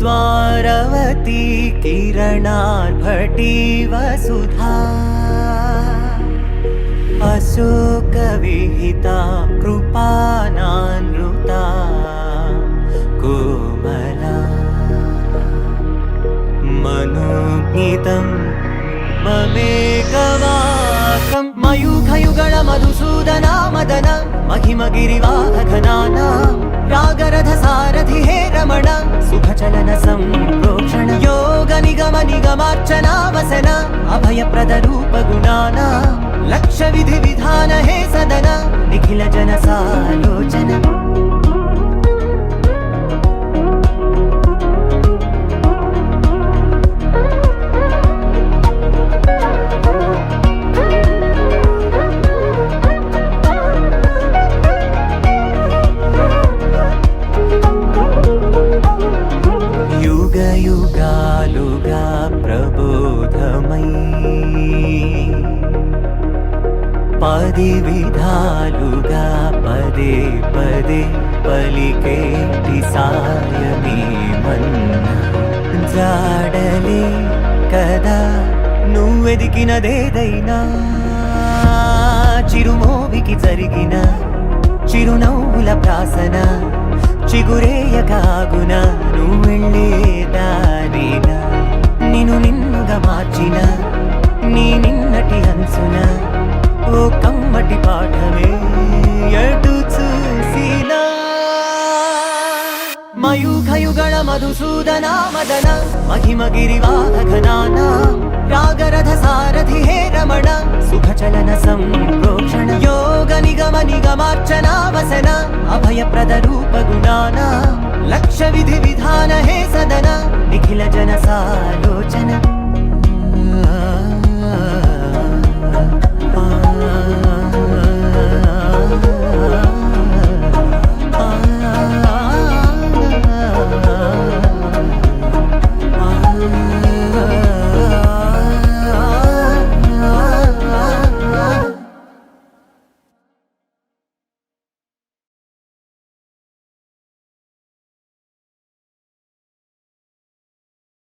द्वारवती किरणार्भटी वसुधा अशोकविहिता कृपानानृता कोमला मनोज्ञितं ममेकवाकं मयूखयुगळ मधुसूदना मदन महिमगिरिवाहघनाना रागरथ सारथि हे रमण सुखचलन संप्रोक्षण योग निगम निगमार्चना वसन अभयप्रद रूप गुणाना लक्ष विधि विधान हे सदन निखिल जन सालोचन युग युगालुगा प्रबोधमयी पदि विधालुगा पदे पदे पलिकेटि सायमी मन्न जाडले कदा నువ్వెదికినదేదైనా చిరుమోవికి జరిగిన చిరునవ్వుల ప్రాసన చిగురేయకాగున నువ్వెళ్ళే దారిన నిన్ను నిన్నుగా మార్చిన నీ నిన్నటి హంసున ఓ కమ్మటి పాఠమే ఎటు చూసినా మయూఖయుగళ మధుసూదనా మదన महिमगिरिवाहघनाना रागरथ सारथि हे रमण सुखचलन संप्रोक्षण योग निगम निगमार्चना वसन अभयप्रद रूप गुणाना लक्ष विधि विधान हे सदन निखिल जन सालोचन